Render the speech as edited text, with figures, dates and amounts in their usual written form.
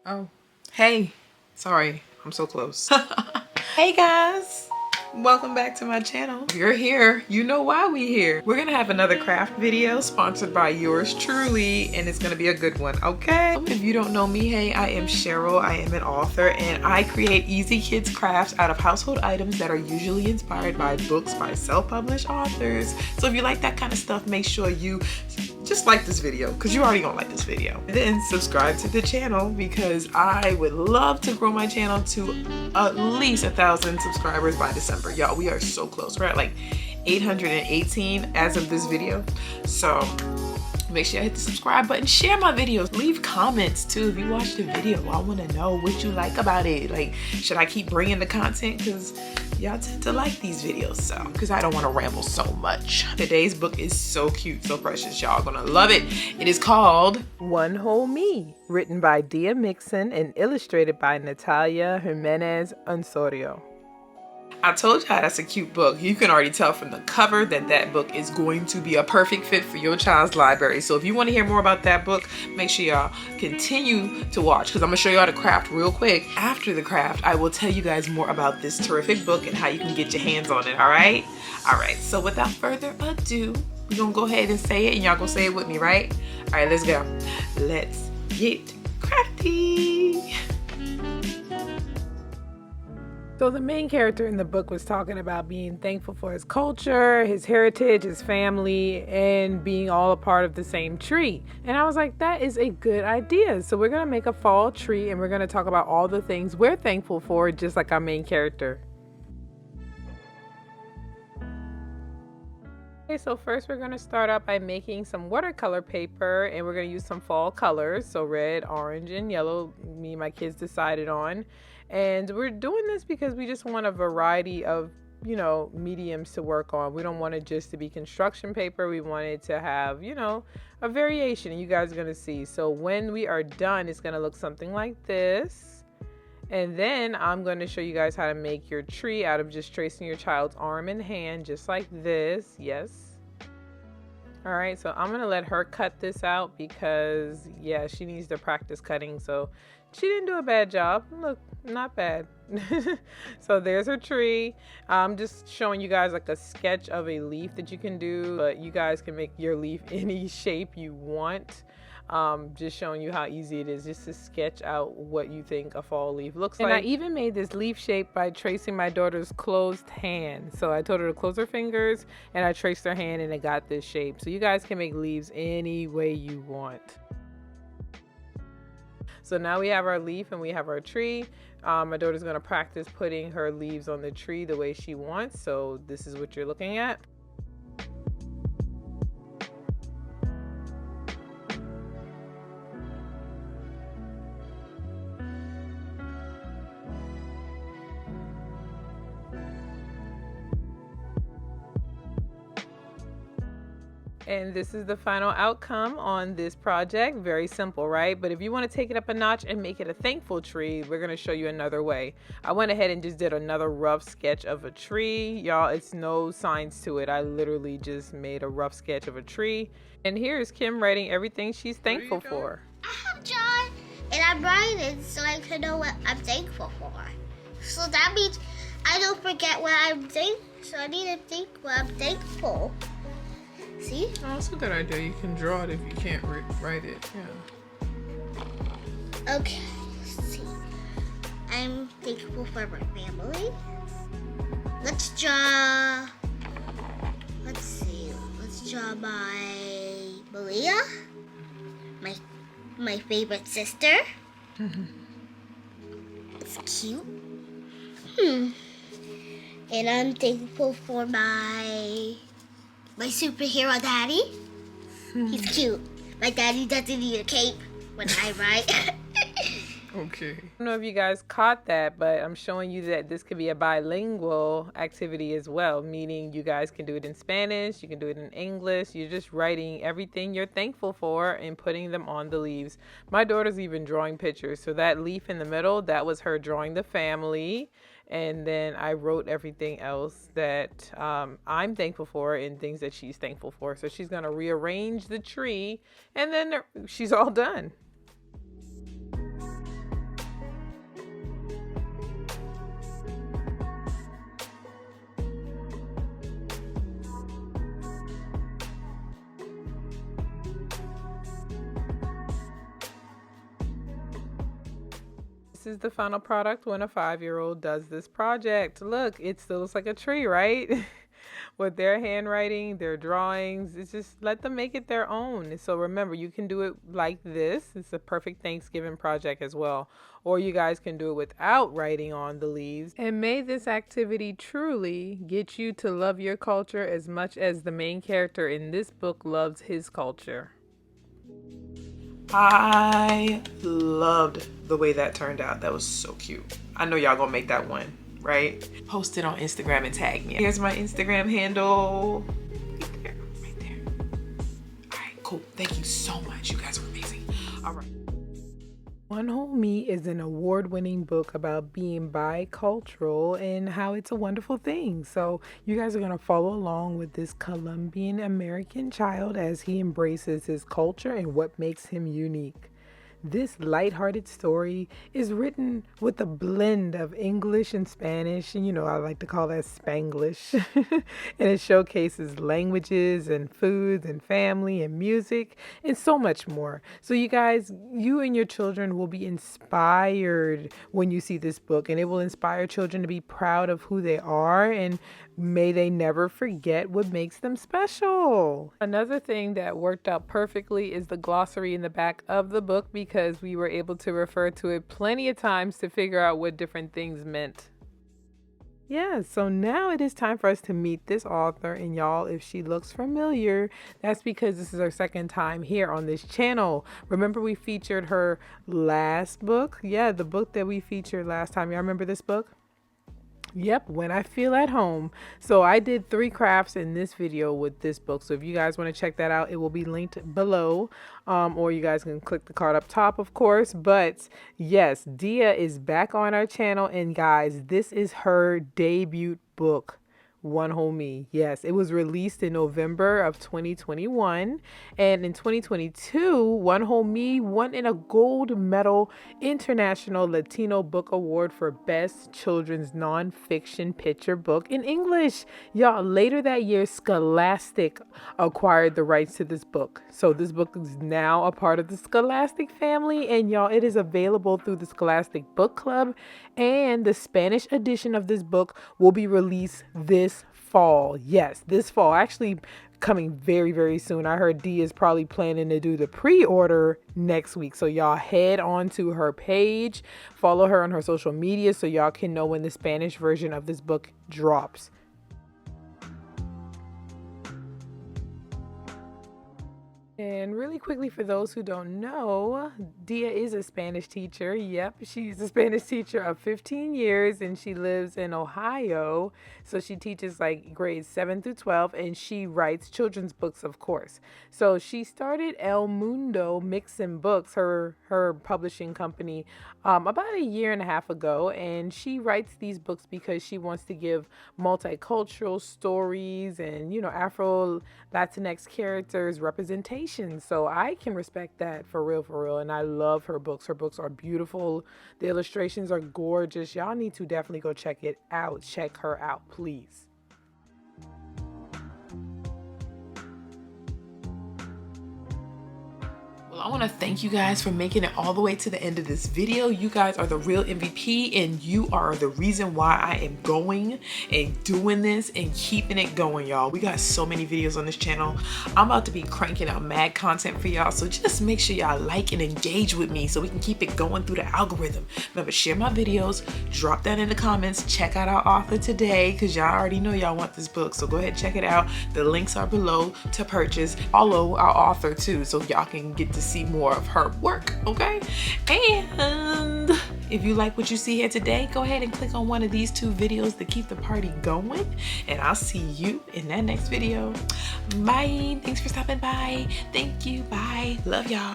Oh, hey, sorry, I'm so close. Hey guys, welcome back to my channel. If you're here, you know why we're here. We're gonna have another craft video sponsored by yours truly, and it's gonna be a good one, okay? If you don't know me, hey, I am Cheryl. I am an author, and I create easy kids crafts out of household items that are usually inspired by books by self-published authors. So if you like that kind of stuff, make sure you just like this video, because you already gonna like this video. And then subscribe to the channel, because I would love to grow my channel to at least 1,000 subscribers by December. Y'all, we are so close. We're at like 818 as of this video. So make sure you hit the subscribe button, share my videos, leave comments too. If you watch the video, I want to know what you like about it. Like, should I keep bringing the content? Because y'all tend to like these videos, so because I don't want to ramble so much. Today's book is so cute, so precious. Y'all gonna love it. It is called One Whole Me, written by Dia Mixon and illustrated by Natalia Jimenez Osorio. I told y'all that's a cute book. You can already tell from the cover that that book is going to be a perfect fit for your child's library. So if you want to hear more about that book, make sure y'all continue to watch, because I'm going to show you how to craft real quick. After the craft, I will tell you guys more about this terrific book and how you can get your hands on it, all right? All right, so without further ado, we're going to go ahead and say it, and y'all going to say it with me, right? All right, let's go. Let's get crafty. So the main character in the book was talking about being thankful for his culture, his heritage, his family, and being all a part of the same tree. And I was like, that is a good idea. So we're going to make a fall tree, and we're going to talk about all the things we're thankful for, just like our main character. Okay, so first we're going to start out by making some watercolor paper, and we're going to use some fall colors. So red, orange, and yellow, me and my kids decided on. And we're doing this because we just want a variety of, mediums to work on. We don't want it just to be construction paper. We want it to have, a variation, and you guys are going to see. So when we are done, it's going to look something like this. And then I'm going to show you guys how to make your tree out of just tracing your child's arm and hand, just like this. Yes. All right, so I'm going to let her cut this out because, yeah, she needs to practice cutting. So she didn't do a bad job. Look, not bad. So there's her tree. I'm just showing you guys like a sketch of a leaf that you can do, but you guys can make your leaf any shape you want. Just showing you how easy it is just to sketch out what you think a fall leaf looks like. And I even made this leaf shape by tracing my daughter's closed hand. So I told her to close her fingers, and I traced her hand, and it got this shape. So you guys can make leaves any way you want. So now we have our leaf and we have our tree. My daughter's going to practice putting her leaves on the tree the way she wants. So this is what you're looking at. And this is the final outcome on this project. Very simple, right? But if you want to take it up a notch and make it a thankful tree, we're going to show you another way. I went ahead and just did another rough sketch of a tree. Y'all, it's no science to it. I literally just made a rough sketch of a tree. And here's Kim writing everything she's thankful for. I have John, and I'm writing so I can know what I'm thankful for. So that means I don't forget what I'm thankful. So I need to think what I'm thankful. See? Oh, that's a good idea. You can draw it if you can't write it. Yeah. Okay. Let's see. I'm thankful for my family. Let's draw. Let's see. Let's draw my Malia. My favorite sister. It's cute. And I'm thankful for my superhero daddy. He's cute. My daddy doesn't need a cape when I write. Okay. I don't know if you guys caught that, but I'm showing you that this could be a bilingual activity as well, meaning you guys can do it in Spanish, you can do it in English. You're just writing everything you're thankful for and putting them on the leaves. My daughter's even drawing pictures. So that leaf in the middle, that was her drawing the family. And then I wrote everything else that I'm thankful for and things that she's thankful for. So she's going to rearrange the tree, and then she's all done. this is the final product when a 5-year-old does this project. Look, it still looks like a tree, right? With their handwriting, their drawings, it's just let them make it their own. So remember, you can do it like this. It's a perfect Thanksgiving project as well. Or you guys can do it without writing on the leaves. And may this activity truly get you to love your culture as much as the main character in this book loves his culture. I loved the way that turned out. That was so cute. I know y'all gonna make that one, right? Post it on Instagram and tag me. Here's my Instagram handle. Right there. All right, cool. Thank you so much. You guys are amazing. All right. One Whole Me is an award-winning book about being bicultural and how it's a wonderful thing. So you guys are going to follow along with this Colombian American child as he embraces his culture and what makes him unique. This lighthearted story is written with a blend of English and Spanish, and I like to call that Spanglish. And it showcases languages and foods and family and music and so much more. So you guys, you and your children will be inspired when you see this book, and it will inspire children to be proud of who they are, and may they never forget what makes them special. Another thing that worked out perfectly is the glossary in the back of the book, because we were able to refer to it plenty of times to figure out what different things meant. Yeah, so now it is time for us to meet this author, and y'all, if she looks familiar, that's because this is her second time here on this channel. Remember we featured her last book? Yeah, the book that we featured last time. Y'all remember this book? Yep, When I Feel at Home. So I did 3 crafts in this video with this book. So if you guys want to check that out, it will be linked below. Or you guys can click the card up top, of course. But yes, Dia is back on our channel. And guys, this is her debut book. One Whole Me. Yes, it was released in November of 2021, and in 2022, One Whole Me won in a gold medal International Latino Book Award for Best Children's Nonfiction Picture Book in English. Y'all, later that year, Scholastic acquired the rights to this book. So this book is now a part of the Scholastic family, and y'all, it is available through the Scholastic Book Club, and the Spanish edition of this book will be released this fall. Yes, this fall, actually coming very, very soon. I heard Dee is probably planning to do the pre-order next week. So y'all head on to her page, follow her on her social media so y'all can know when the Spanish version of this book drops. And really quickly, for those who don't know, Dia is a Spanish teacher. Yep, she's a Spanish teacher of 15 years, and she lives in Ohio. So she teaches like grades 7 through 12, and she writes children's books, of course. So she started El Mundo Mixin' Books, her publishing company, about a year and a half ago. And she writes these books because she wants to give multicultural stories and, Afro Latinx characters representation. So I can respect that for real. And I love her books. Her books are beautiful. The illustrations are gorgeous. Y'all need to definitely go check it out. Check her out, please. Well, I want to thank you guys for making it all the way to the end of this video. You guys are the real MVP, and you are the reason why I am going and doing this and keeping it going, y'all. We got so many videos on this channel. I'm about to be cranking out mad content for y'all, so just make sure y'all like and engage with me so we can keep it going through the algorithm. Remember, share my videos, drop that in the comments, check out our author today, because y'all already know y'all want this book, so go ahead and check it out. The links are below to purchase. Follow our author too, so y'all can get to see more of her work, okay? And if you like what you see here today, go ahead and click on one of these 2 videos to keep the party going, and I'll see you in that next video. Bye. Thanks for stopping by. Thank you. Bye. Love y'all.